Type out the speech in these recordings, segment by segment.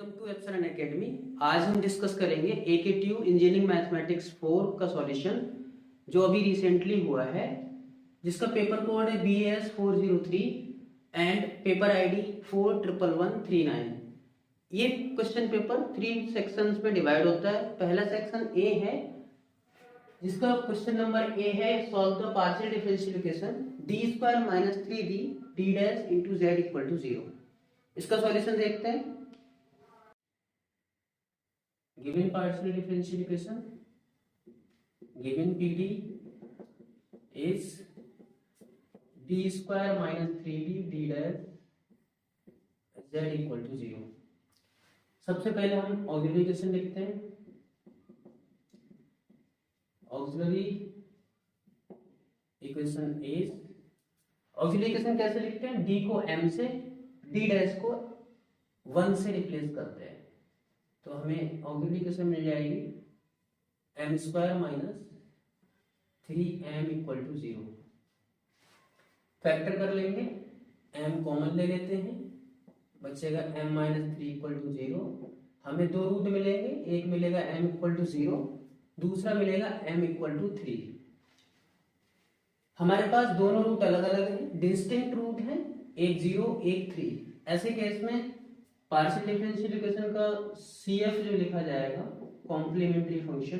Welcome to epsilon academy. आज हम discuss करेंगे AKTU इंजीनियरिंग मैथमेटिक्स 4 का सॉल्यूशन जो अभी रिसेंटली हुआ है, जिसका पेपर कोड है BAS 403 एंड पेपर आईडी 41139। ये क्वेश्चन पेपर 3 सेक्शंस में डिवाइड होता है। पहला सेक्शन ए है, जिसका क्वेश्चन नंबर ए है solve the partial differential equation d² - 3d d dash into z equal to 0। इसका सॉल्यूशन देखते हैं। Given partial differential equation, given PD is d² - 3d d dash z equal to 0। सबसे पहले हम auxiliary equation लिखते हैं। Auxiliary equation is, auxiliary equation कैसे लिखते हैं? d को m से, d डैश को 1 से रिप्लेस करते हैं, तो हमें ऑक्सिलरी इक्वेशन मिल जाएगी m² - 3m equal to 0। Factor कर लेंगे, m कॉमन ले लेते हैं, बचेगा m - 3 इक्वल टू 0। हमें दो रूट मिलेंगे, एक मिलेगा m इक्वल टू 0, दूसरा मिलेगा m इक्वल टू 3। हमारे पास दोनों रूट अलग अलग हैं, डिस्टिंक्ट रूट हैं, एक 0 एक 3। ऐसे केस में पार्शियल डिफरेंशियल इक्वेशन का CF जो लिखा जाएगा, कॉम्प्लीमेंट्री फंक्शन,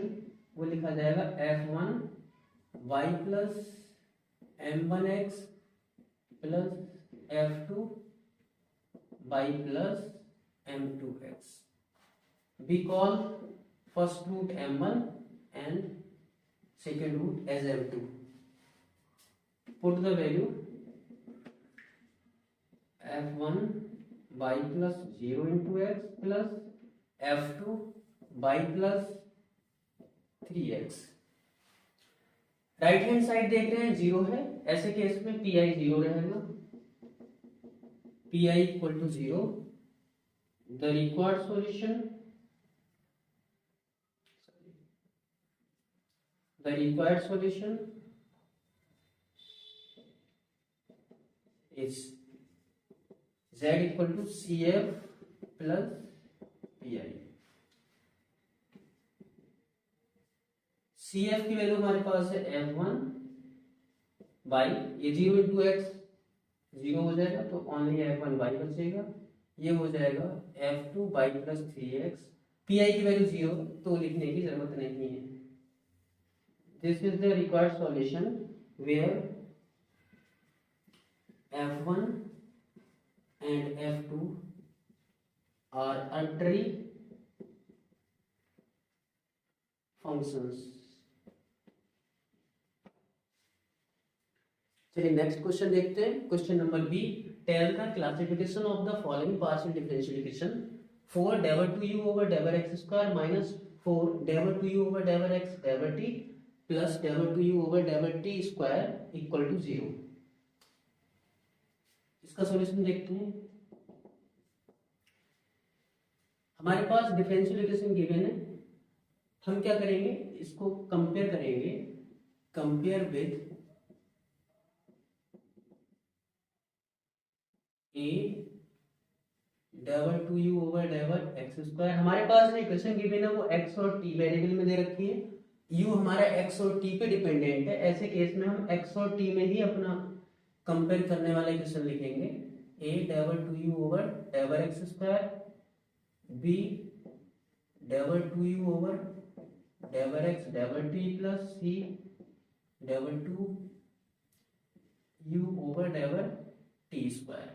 वो लिखा जाएगा f1y plus m1x plus f2y plus m2x। We call first root m1 and second root as m2. Put the value f1 y plus 0 into x plus f2 y plus 3x। Right hand side देख रहे हैं 0 है, ऐसे case में pi 0 रहेगा, pi equal to 0। The required solution, the required solution is z equal to CF plus PI। CF की value हमारे पास है f1 y, ये 0 इंटू एक्स 0 हो जाएगा, तो ओनली f1 y बचेगा, ये हो जाएगा f2 y plus 3x। PI की वैल्यू 0, तो लिखने की जरूरत नहीं है। This is the required solution where f1 and f2 are arbitrary functions। चलिए नेक्स्ट क्वेश्चन देखते हैं। Question number b, tell the classification of the following partial differential equation 4 del two u over del x square minus 4 del two u over del x del t plus del two u over del t square equal to 0। इसका solution देखते हैं। हमारे पास differential equation given है, हम क्या करेंगे, इसको compare करेंगे, compare with a del two u over del x square. हमारे पास जो इक्वेशन गिवन है वो x और t वेरिएबल में दे रखी है, u हमारा x और t पे डिपेंडेंट है। ऐसे केस में हम x और t में ही अपना कंपेयर करने वाला इक्वेशन लिखेंगे, a del two u over del x square, b del two u over del x del t plus c del two u over del t square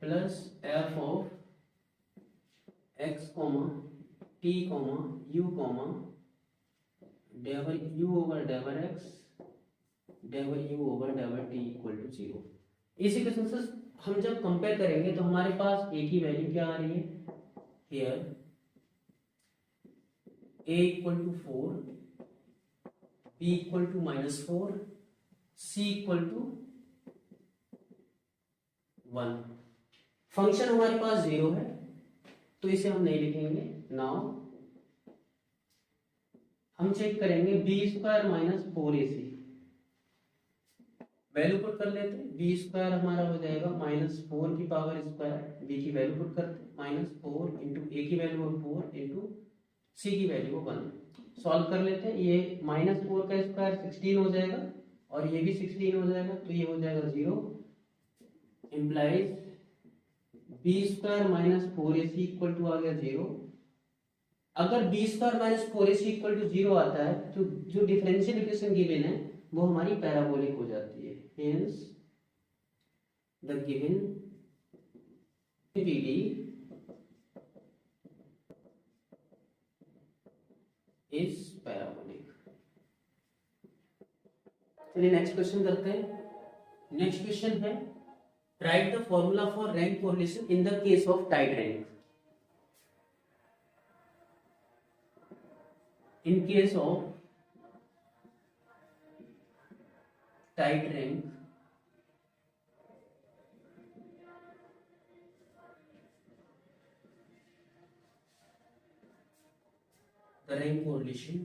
plus f of x t u del u over del x del u over del t equal to 0। इस equation से हम जब compare करेंगे तो हमारे पास a की value क्या आ रही है, here a equal to 4, b equal to -4, c equal to 1। Function हमारे पास 0 है, तो इसे हम नहीं लिखेंगे। नाउ हम चेक करेंगे b² - 4ac, वैल्यू पुट कर लेते हैं। b² हमारा हो जाएगा -4 की पावर स्क्वायर, b की वैल्यू पुट करते हैं -4 ए की वैल्यू 4 इंटू सी की वैल्यू 1। सॉल्व कर लेते हैं। ये -4 का स्क्वायर 16 हो जाएगा और ये भी 16 हो जाएगा, तो ये हो जाएगा 0 implies b square minus 4ac equal to आ गया 0। अगर b square minus 4ac equal to 0 आता है तो जो डिफरेंशियल इक्वेशन गिवन है वो हमारी पैराबोलिक हो जाती है। Hence the given PD is parabolic. चलिए नेक्स्ट क्वेश्चन करते हैं। नेक्स्ट क्वेश्चन है right the formula for rank correlation in the case of tight rank. In case of tight rank, the rank correlation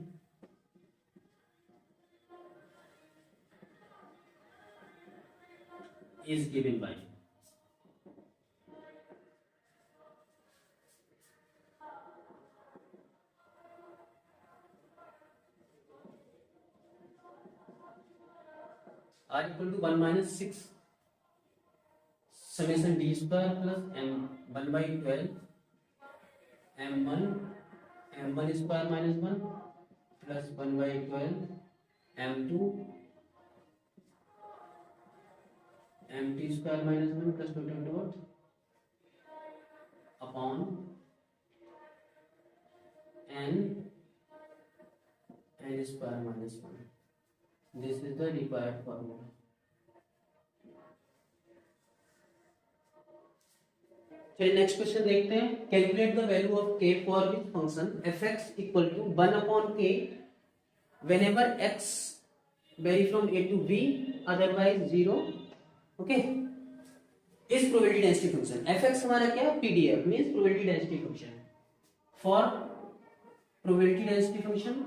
is given by r equal to 1 minus 6 summation d square plus m 1 by 12 m1 square minus 1 plus 1 by 12 m2 mt square minus 1 plus dot upon n square minus 1. This is the required formula. चलिए next question देखते हैं। Calculate the value of k for which function fx equal to 1 upon k whenever x vary from a to b otherwise 0। Okay, इस probability density function fx हमारा क्या है, pdf means probability density function. For probability density function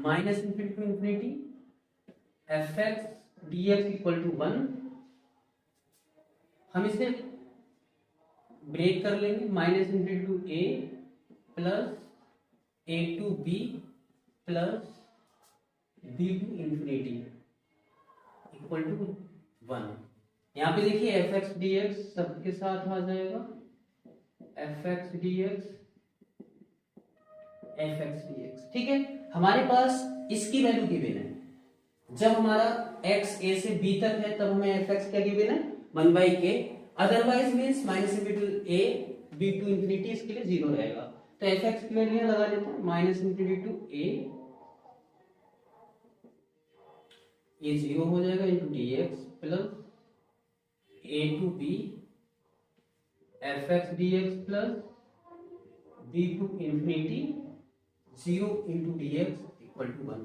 minus infinity to infinity F X D X equal to 1। हम इसे break कर लेंगे, minus infinity to A plus A to B plus B to infinity equal to 1। यहाँ पे देखिए F X D x सबके साथ आ जाएगा, F X D x F X D x. ठीक है, हमारे पास इसकी वैल्यू गिवन है। जब हमारा x a से b तक है तब हमें एफ एक्स क्या गिवन है, 1 by k। Otherwise means minus infinity a b to infinity, इसके लिए 0 रहेगा। तो एफ एक्स की वैल्यू लगा लेते हैं, माइनस इंफिनिटी टू a, ये 0 हो जाएगा into D X plus a to b F X D X plus b to infinity 0 into D X equal to 1।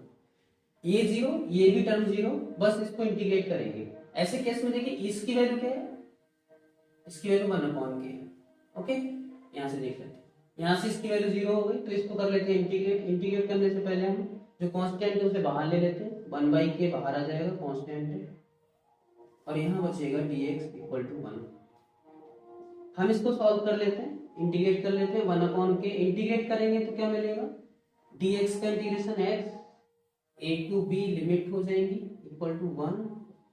ये 0, ये भी टर्म 0, बस इसको इंटीग्रेट करेंगे। ऐसे केस में देखिए इसकी वैल्यू क्या है, इसकी वैल्यू 1 अपॉन के। ओके, यहां से देख लेते हैं, यहां से इसकी वैल्यू 0 हो गई तो इसको कर लेते हैं इंटीग्रेट। इंटीग्रेट करने से पहले हम जो कांस्टेंट है उसे बाहर ले लेते हैं, 1 by k बाहर आ जाएगा, कांस्टेंट है, और यहाँ बचेगा dx इक्वल टू 1। हम इसको सॉल्व कर लेते हैं, इंटीग्रेट कर लेते हैं, 1 अपॉन के इंटीग्रेट करेंगे तो क्या मिलेगा, dx का integration x a to b limit हो जाएंगी इक्वल टू 1।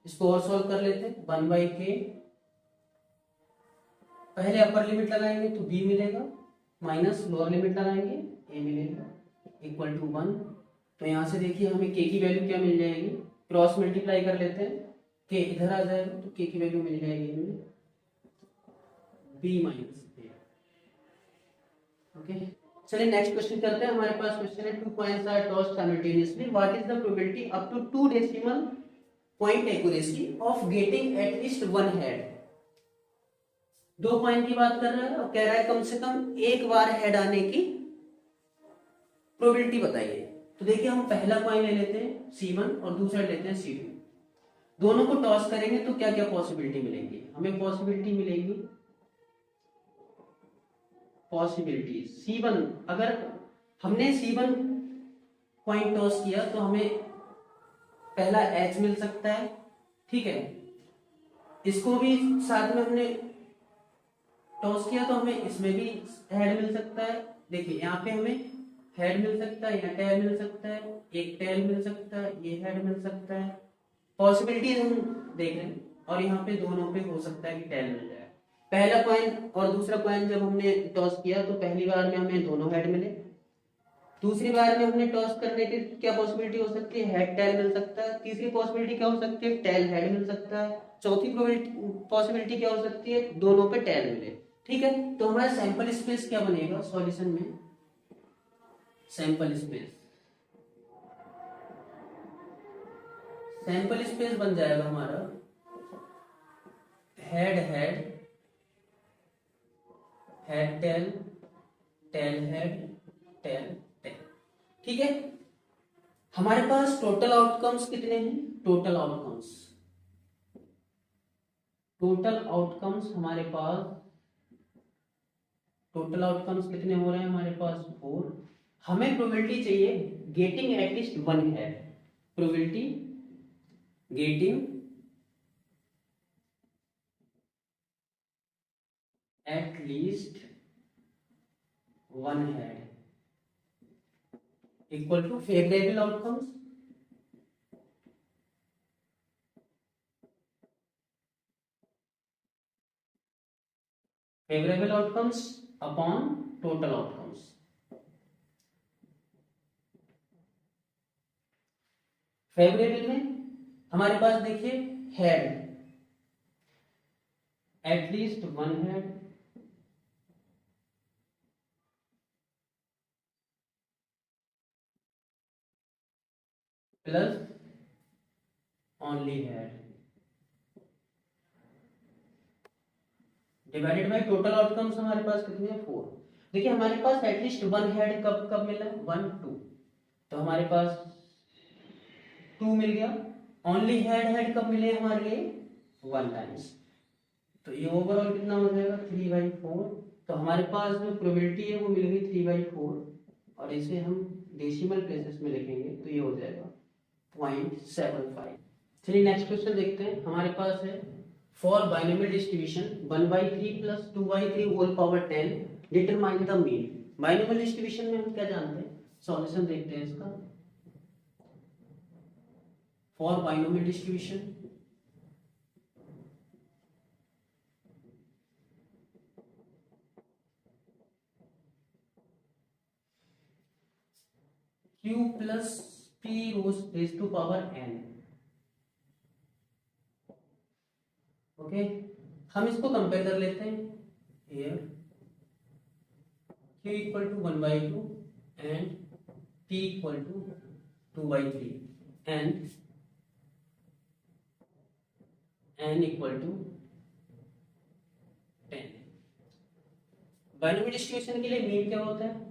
इसको और सॉल्व कर लेते हैं, 1 by k पहले अपर लिमिट लगाएंगे तो b मिलेगा, माइनस लोअर लिमिट लगाएंगे a मिलेगा इक्वल टू 1। तो यहाँ से देखिए हमें k की वैल्यू क्या मिल जाएगी, क्रॉस मल्टीप्लाई कर लेते हैं, k इधर आ जाएगा तो k की वैल्यू मिल जाएगी हमें b माइनस a। ओके, चलिए नेक्स्ट क्वेश्चन करते हैं। हमारे पास क्वेश्चन है 2 points are tossed simultaneously, what is the probability up to 2 decimal point accuracy of getting at least 1 head. 2 point की बात कर रहा है और कह रहा है कम से कम एक बार हेड आने की प्रोबेबिलिटी बताइए। तो देखिए हम पहला पॉइंट ले लेते हैं C1 और दूसरा लेते हैं C2। दोनों को टॉस करेंगे तो क्या क्या पॉसिबिलिटी मिलेंगी, हमें पॉसिबिलिटी मिलेगी, पॉसिबिलिटी C1, अगर हमने C1 पॉइंट टॉस किया तो हमें पहला एच मिल सकता है, ठीक है। इसको भी साथ में हमने टॉस किया तो हमें इसमें भी हेड मिल सकता है। देखिए यहाँ पे हमें हेड मिल सकता है, यहाँ टेल मिल सकता है, एक टेल मिल सकता है, ये हेड मिल सकता है। पॉसिबिलिटीज हम देख रहे हैं और यहाँ पे दोनों पे हो सकता है कि टेल मिल जाए। पहला कॉइन और दूसरा कॉइन जब हमने टॉस किया तो पहली बार में हमें दोनों हेड मिले, दूसरी बार में हमने टॉस करने की क्या पॉसिबिलिटी हो सकती है, हेड टेल मिल सकता है। तीसरी पॉसिबिलिटी क्या हो सकती है, टेल हेड मिल सकता है। चौथी पॉसिबिलिटी क्या हो सकती है, दोनों पे टेल मिले, ठीक है। तो हमारा सैंपल स्पेस क्या बनेगा सॉल्यूशन में, सैंपल स्पेस, सैंपल स्पेस बन जाएगा हमारा head head, head tail, tail head, tail tail, ठीक है। हमारे पास टोटल आउटकम्स कितने हैं, टोटल आउटकम्स, टोटल आउटकम्स हमारे पास, टोटल आउटकम्स कितने हो रहे हैं हमारे पास 4। हमें प्रोबेबिलिटी चाहिए गेटिंग एटलीस्ट 1 है, प्रोबेबिलिटी गेटिंग एटलीस्ट 1 है equal to favourable outcomes, favourable outcomes upon total outcomes. Favourable में हमारे पास देखिए head, at least 1 head, plus only head divided by total outcomes हमारे पास कितने हैं 4। देखिए हमारे पास एटलीस्ट 1 हेड कब कब मिला, 1 2, तो हमारे पास 2 मिल गया। ओनली हेड हेड कब मिले हमारे लिए 1 टाइम्स, तो ये ओवरऑल कितना हो जाएगा 3/4। तो हमारे पास जो प्रोबेबिलिटी है वो मिल गई 3/4 और इसे हम डेसिमल प्लेसेस में लिखेंगे तो ये हो जाएगा 0.75। चलिए नेक्स्ट क्वेश्चन देखते हैं। हमारे पास है for binomial distribution 1/3 plus 2/3 whole power 10 determine the mean. Binomial distribution में हम क्या जानते हैं, सॉल्यूशन देखते हैं इसका। For binomial distribution q plus p raise to power n, okay. हम इसको कंपेयर कर लेते हैं, here q equal to 1/2 and p equal to 2/3 and n equal to 10। Binomial distribution के लिए मीन क्या होता है,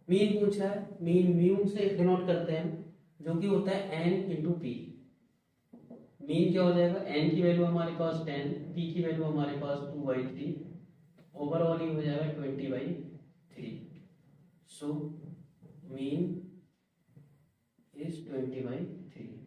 मीन पूछा है, मीन म्यू से डिनोट करते हैं जो कि होता है n इंटू पी। मीन क्या हो जाएगा, n की वैल्यू हमारे पास 10, p की वैल्यू हमारे पास 2/3, ओवरऑल ही हो जाएगा 20/3। So mean is 20/3।